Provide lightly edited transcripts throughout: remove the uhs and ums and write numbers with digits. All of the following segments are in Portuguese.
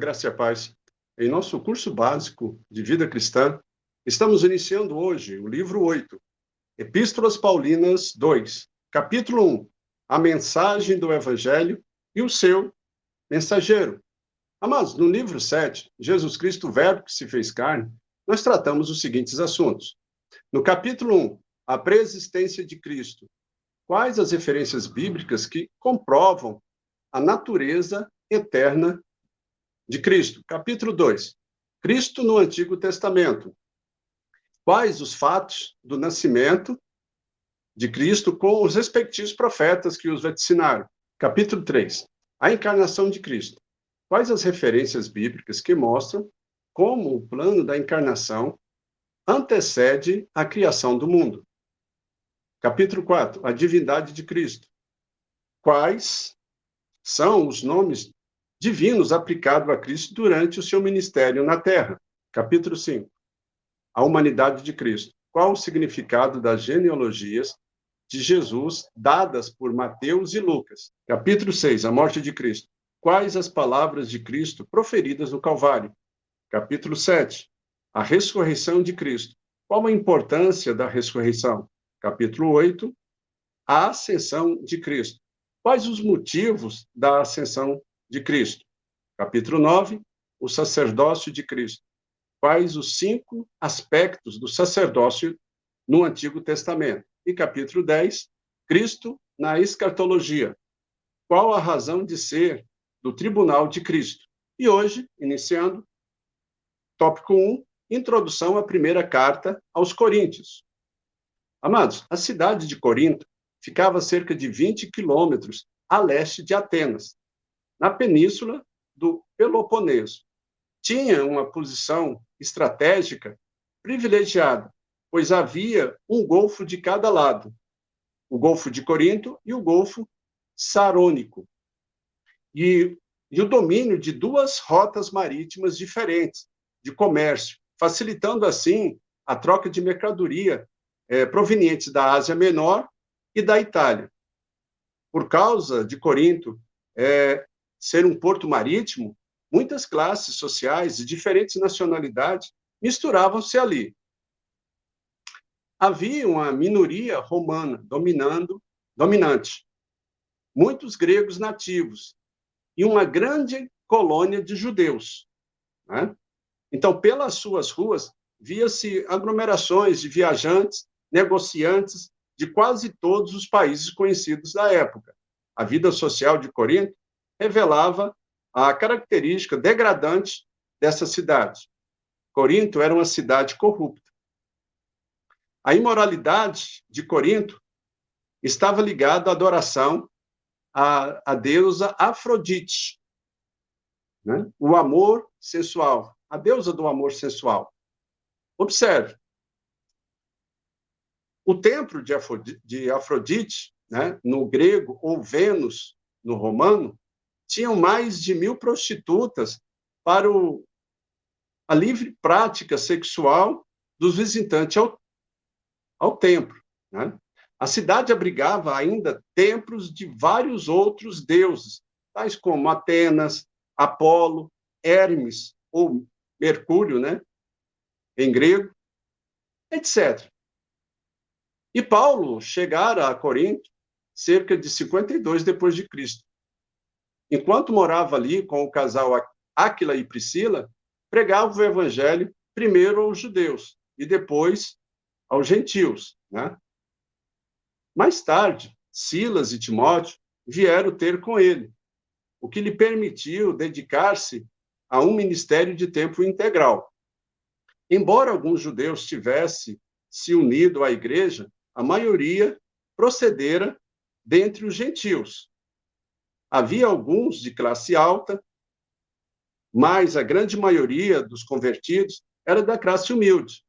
graça e a paz. Em nosso curso básico de vida cristã, estamos iniciando hoje o livro 8, Epístolas Paulinas 2, capítulo 1, a mensagem do Evangelho e o seu mensageiro. Amados, no livro 7, Jesus Cristo, o Verbo que se fez carne, nós tratamos os seguintes assuntos. No capítulo 1, a preexistência de Cristo. Quais as referências bíblicas que comprovam a natureza eterna de Cristo? Capítulo 2, Cristo no Antigo Testamento. Quais os fatos do nascimento de Cristo com os respectivos profetas que os vaticinaram? Capítulo 3, a encarnação de Cristo. Quais as referências bíblicas que mostram como o plano da encarnação antecede a criação do mundo? Capítulo 4, a divindade de Cristo. Quais são os nomes divinos aplicados a Cristo durante o seu ministério na Terra? Capítulo 5, a humanidade de Cristo. Qual o significado das genealogias de Jesus dadas por Mateus e Lucas? Capítulo 6, a morte de Cristo. Quais as palavras de Cristo proferidas no Calvário? Capítulo 7, a ressurreição de Cristo. Qual a importância da ressurreição? Capítulo 8, a ascensão de Cristo. Quais os motivos da ascensão de Cristo? Capítulo 9, o sacerdócio de Cristo. Quais os 5 aspectos do sacerdócio no Antigo Testamento? E capítulo 10, Cristo na escatologia. Qual a razão de ser do tribunal de Cristo? E hoje, iniciando, tópico 1, introdução à primeira carta aos Coríntios. Amados, a cidade de Corinto ficava a cerca de 20 quilômetros a leste de Atenas, na península do Peloponeso. Tinha uma posição estratégica privilegiada, pois havia um golfo de cada lado, o Golfo de Corinto e o Golfo Sarônico, e o domínio de 2 rotas marítimas diferentes de comércio, facilitando assim a troca de mercadoria provenientes da Ásia Menor e da Itália. Por causa de Corinto ser um porto marítimo, muitas classes sociais de diferentes nacionalidades misturavam-se ali. Havia uma minoria romana dominante, muitos gregos nativos e uma grande colônia de judeus, né? Então, pelas suas ruas, via-se aglomerações de viajantes, negociantes de quase todos os países conhecidos da época. A vida social de Corinto revelava a característica degradante dessa cidade. Corinto era uma cidade corrupta. A imoralidade de Corinto estava ligada à adoração à deusa Afrodite, né? O amor sensual, a deusa do amor sensual. Observe, o templo de Afrodite, né, no grego, ou Vênus, no romano, tinham mais de 1.000 prostitutas para a livre prática sexual dos visitantes ao templo, né? A cidade abrigava ainda templos de vários outros deuses, tais como Atenas, Apolo, Hermes, ou Mercúrio, né, em grego, etc. E Paulo chegara a Corinto cerca de 52 depois de Cristo. Enquanto morava ali com o casal Áquila e Priscila, pregava o evangelho primeiro aos judeus e depois aos gentios, né? Mais tarde, Silas e Timóteo vieram ter com ele, o que lhe permitiu dedicar-se a um ministério de tempo integral. Embora alguns judeus tivessem se unido à igreja, a maioria procedera dentre os gentios. Havia alguns de classe alta, mas a grande maioria dos convertidos era da classe humilde.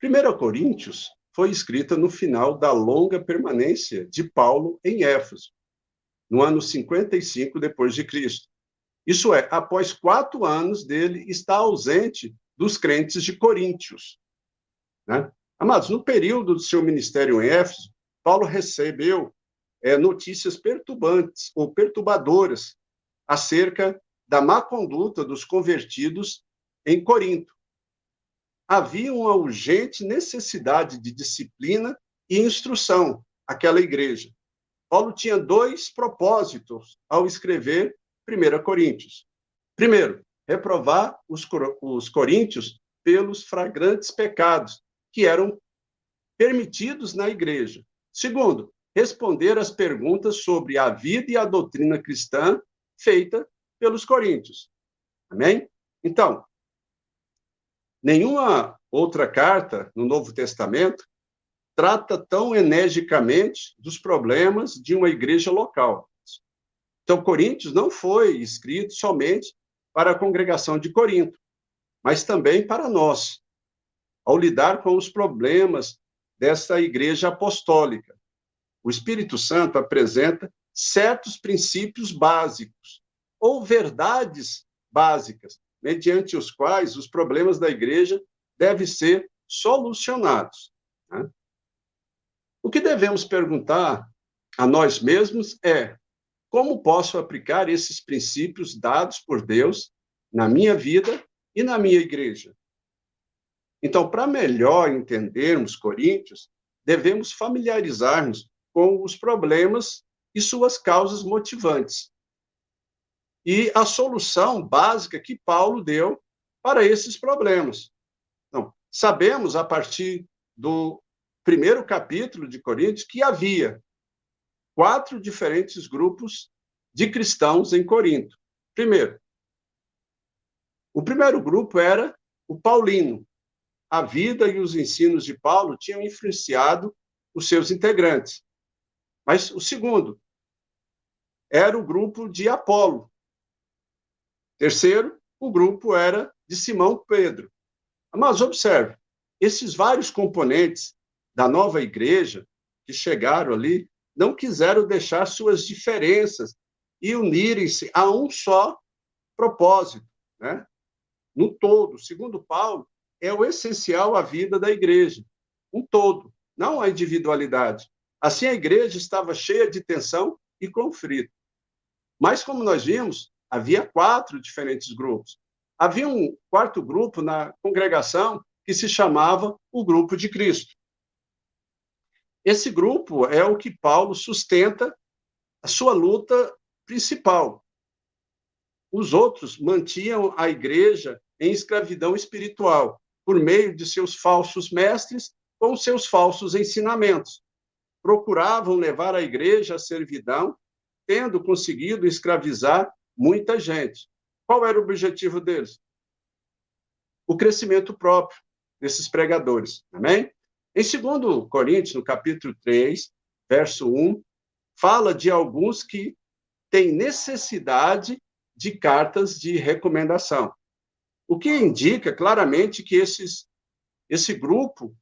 1 Coríntios foi escrita no final da longa permanência de Paulo em Éfeso, no ano 55 depois de Cristo. Isso é, após 4 anos dele estar ausente dos crentes de Coríntios, né? Amados, no período do seu ministério em Éfeso, Paulo recebeu notícias perturbantes ou perturbadoras acerca da má conduta dos convertidos em Corinto. Havia uma urgente necessidade de disciplina e instrução àquela igreja. Paulo tinha dois propósitos ao escrever 1 Coríntios. Primeiro, reprovar os coríntios pelos flagrantes pecados que eram permitidos na igreja. Segundo, responder às perguntas sobre a vida e a doutrina cristã feita pelos coríntios. Amém? Então, nenhuma outra carta no Novo Testamento trata tão energicamente dos problemas de uma igreja local. Então, Coríntios não foi escrito somente para a congregação de Corinto, mas também para nós, ao lidar com os problemas dessa igreja apostólica. O Espírito Santo apresenta certos princípios básicos, ou verdades básicas, mediante os quais os problemas da igreja devem ser solucionados. Né? O que devemos perguntar a nós mesmos é: como posso aplicar esses princípios dados por Deus na minha vida e na minha igreja? Então, para melhor entendermos Coríntios, devemos familiarizar-nos com os problemas e suas causas motivantes. E a solução básica que Paulo deu para esses problemas. Então, sabemos, a partir do primeiro capítulo de Coríntios, que havia 4 diferentes grupos de cristãos em Corinto. Primeiro, o primeiro grupo era o paulino. A vida e os ensinos de Paulo tinham influenciado os seus integrantes. Mas o segundo era o grupo de Apolo. Terceiro, o grupo era de Simão Pedro. Mas observe, esses vários componentes da nova igreja que chegaram ali não quiseram deixar suas diferenças e unirem-se a um só propósito, né? No todo, segundo Paulo, é o essencial à vida da igreja, um todo, não a individualidade. Assim, a igreja estava cheia de tensão e conflito. Mas, como nós vimos, havia 4 diferentes grupos. Havia um quarto grupo na congregação que se chamava o grupo de Cristo. Esse grupo é o que Paulo sustenta a sua luta principal. Os outros mantinham a igreja em escravidão espiritual, por meio de seus falsos mestres com seus falsos ensinamentos. Procuravam levar a igreja à servidão, tendo conseguido escravizar muita gente. Qual era o objetivo deles? O crescimento próprio desses pregadores. Amém? Em 2 Coríntios, no capítulo 3, verso 1, fala de alguns que têm necessidade de cartas de recomendação. O que indica claramente que esse grupo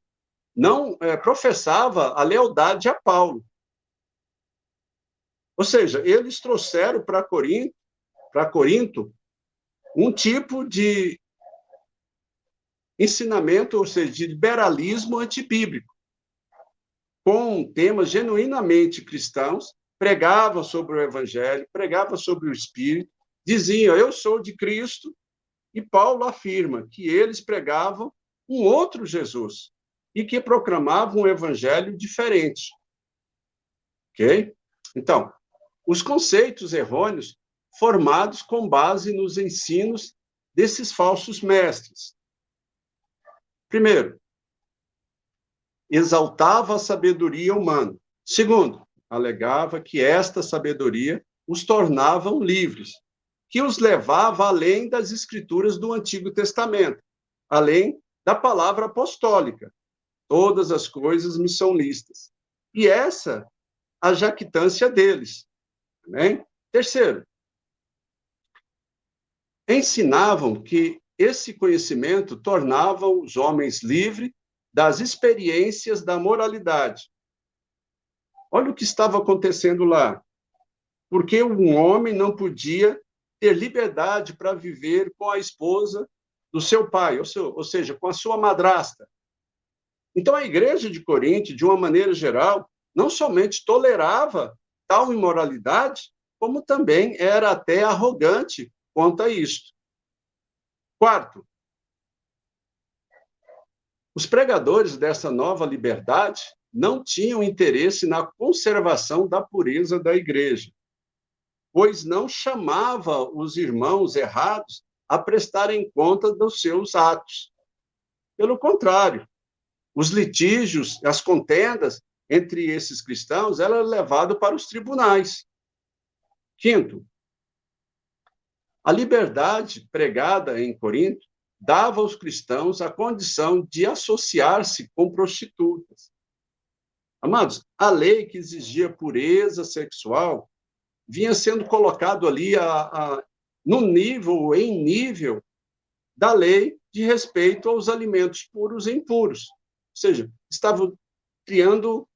não professava a lealdade a Paulo. Ou seja, eles trouxeram para Corinto um tipo de ensinamento, ou seja, de liberalismo antibíblico, com temas genuinamente cristãos, pregavam sobre o evangelho, pregavam sobre o Espírito, diziam: eu sou de Cristo, e Paulo afirma que eles pregavam um outro Jesus e que proclamavam um evangelho diferente. Ok? Então, os conceitos errôneos formados com base nos ensinos desses falsos mestres. Primeiro, exaltava a sabedoria humana. Segundo, alegava que esta sabedoria os tornavam livres, que os levava além das escrituras do Antigo Testamento, além da palavra apostólica. Todas as coisas me são lícitas. E essa a jactância deles. Né? Terceiro, ensinavam que esse conhecimento tornava os homens livres das experiências da moralidade. Olha o que estava acontecendo lá. Porque um homem não podia ter liberdade para viver com a esposa do seu pai, ou seja, com a sua madrasta. Então, a igreja de Corinto, de uma maneira geral, não somente tolerava tal imoralidade, como também era até arrogante quanto a isto. Quarto, os pregadores dessa nova liberdade não tinham interesse na conservação da pureza da igreja, pois não chamava os irmãos errados a prestarem conta dos seus atos. Pelo contrário, os litígios, as contendas entre esses cristãos eram levados para os tribunais. Quinto, a liberdade pregada em Corinto dava aos cristãos a condição de associar-se com prostitutas. Amados, a lei que exigia pureza sexual vinha sendo colocado ali no nível, em nível da lei de respeito aos alimentos puros e impuros. Ou seja, estavam criando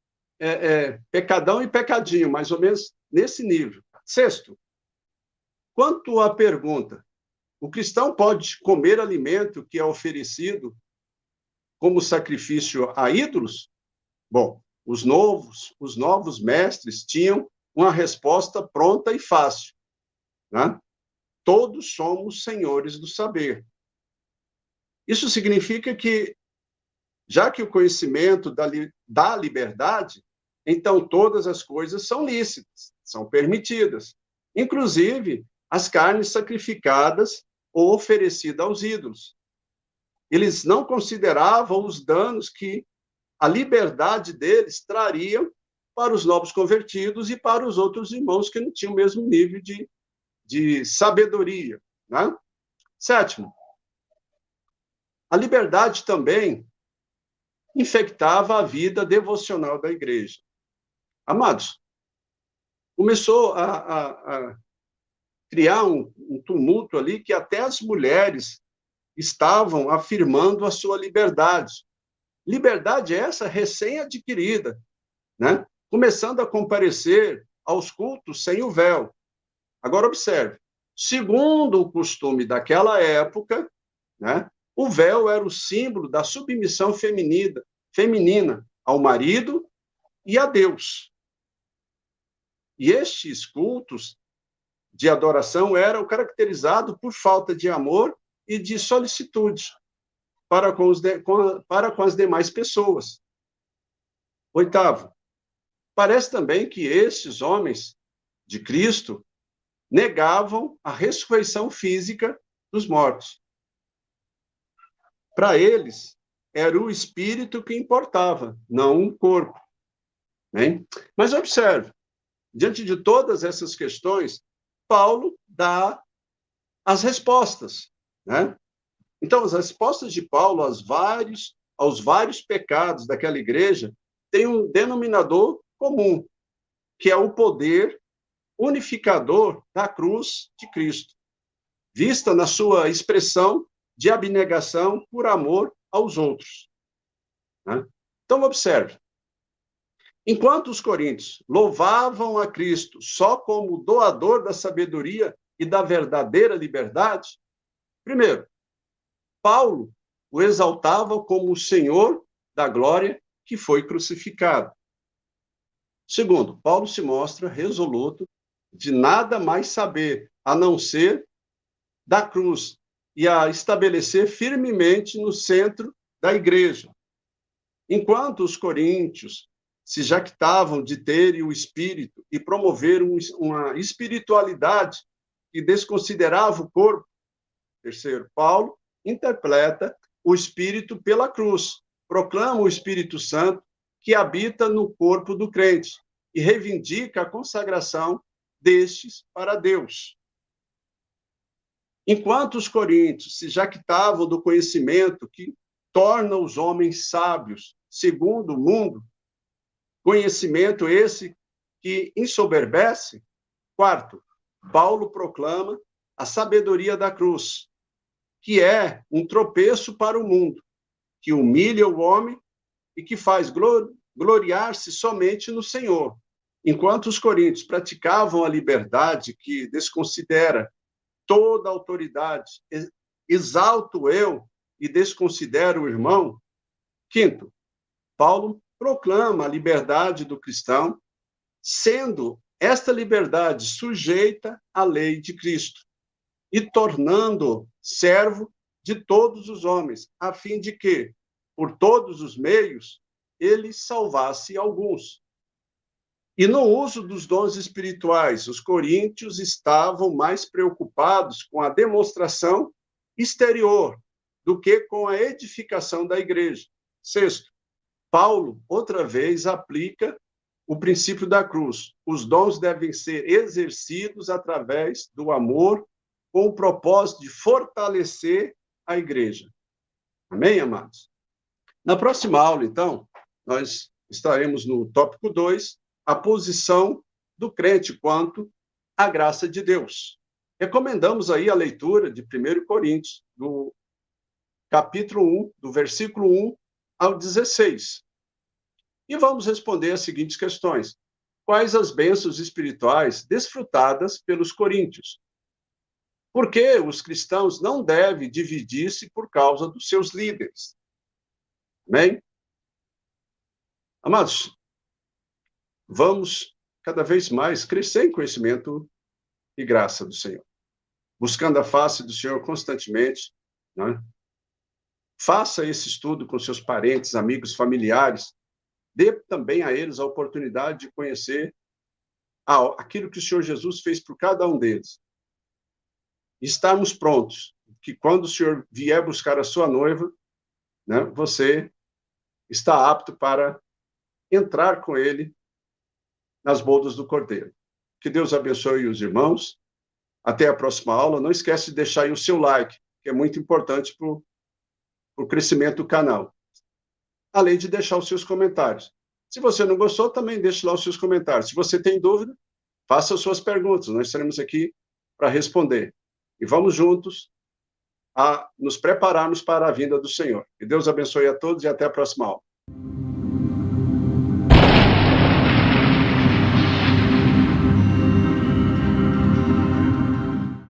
pecadão e pecadinho, mais ou menos nesse nível. Sexto, quanto à pergunta, o cristão pode comer alimento que é oferecido como sacrifício a ídolos? Bom, os novos mestres tinham uma resposta pronta e fácil, né? Todos somos senhores do saber. Isso significa que, já que o conhecimento dá liberdade, então todas as coisas são lícitas, são permitidas, inclusive as carnes sacrificadas ou oferecidas aos ídolos. Eles não consideravam os danos que a liberdade deles traria para os novos convertidos e para os outros irmãos que não tinham o mesmo nível de sabedoria, né? Sétimo, a liberdade também infectava a vida devocional da igreja. Amados, começou a criar um tumulto ali que até as mulheres estavam afirmando a sua liberdade. Liberdade essa recém-adquirida, né? Começando a comparecer aos cultos sem o véu. Agora, observe, segundo o costume daquela época, né, o véu era o símbolo da submissão feminina ao marido e a Deus. E estes cultos de adoração eram caracterizados por falta de amor e de solicitude para com as demais pessoas. Oitavo, parece também que estes homens de Cristo negavam a ressurreição física dos mortos. Para eles, era o espírito que importava, não o corpo. Né? Mas observe, diante de todas essas questões, Paulo dá as respostas. Né? Então, as respostas de Paulo aos vários pecados daquela igreja têm um denominador comum, que é o poder unificador da cruz de Cristo, vista na sua expressão de abnegação por amor aos outros. Né? Então, observe. Enquanto os coríntios louvavam a Cristo só como doador da sabedoria e da verdadeira liberdade, primeiro, Paulo o exaltava como o Senhor da glória que foi crucificado. Segundo, Paulo se mostra resoluto de nada mais saber, a não ser da cruz, e a estabelecer firmemente no centro da igreja. Enquanto os coríntios se jactavam de terem o espírito e promoveram uma espiritualidade que desconsiderava o corpo, terceiro, Paulo interpreta o espírito pela cruz, proclama o Espírito Santo que habita no corpo do crente e reivindica a consagração destes para Deus. Enquanto os coríntios se jactavam do conhecimento que torna os homens sábios, segundo o mundo, conhecimento esse que ensoberbece, quarto, Paulo proclama a sabedoria da cruz, que é um tropeço para o mundo, que humilha o homem e que faz gloriar-se somente no Senhor. Enquanto os coríntios praticavam a liberdade que desconsidera toda a autoridade, exalto eu e desconsidero o irmão. Quinto, Paulo proclama a liberdade do cristão, sendo esta liberdade sujeita à lei de Cristo. e tornando servo de todos os homens, a fim de que, por todos os meios, ele salvasse alguns. E no uso dos dons espirituais, os coríntios estavam mais preocupados com a demonstração exterior do que com a edificação da igreja. Sexto, Paulo, outra vez, aplica o princípio da cruz. Os dons devem ser exercidos através do amor, com o propósito de fortalecer a igreja. Amém, amados? Na próxima aula, então, nós estaremos no tópico 2, a posição do crente quanto à graça de Deus. Recomendamos aí a leitura de 1 Coríntios, do capítulo 1, do versículo 1 ao 16. E vamos responder as seguintes questões. Quais as bênçãos espirituais desfrutadas pelos coríntios? Por que os cristãos não devem dividir-se por causa dos seus líderes? Amém? Amados, vamos cada vez mais crescer em conhecimento e graça do Senhor, buscando a face do Senhor constantemente, né? Faça esse estudo com seus parentes, amigos, familiares, dê também a eles a oportunidade de conhecer aquilo que o Senhor Jesus fez por cada um deles. Estarmos prontos, que quando o Senhor vier buscar a sua noiva, né, você está apto para entrar com ele nas bodas do Cordeiro. Que Deus abençoe os irmãos. Até a próxima aula. Não esquece de deixar aí o seu like, que é muito importante para o crescimento do canal. Além de deixar os seus comentários. Se você não gostou, também deixe lá os seus comentários. Se você tem dúvida, faça as suas perguntas. Nós estaremos aqui para responder. E vamos juntos a nos prepararmos para a vinda do Senhor. Que Deus abençoe a todos e até a próxima aula.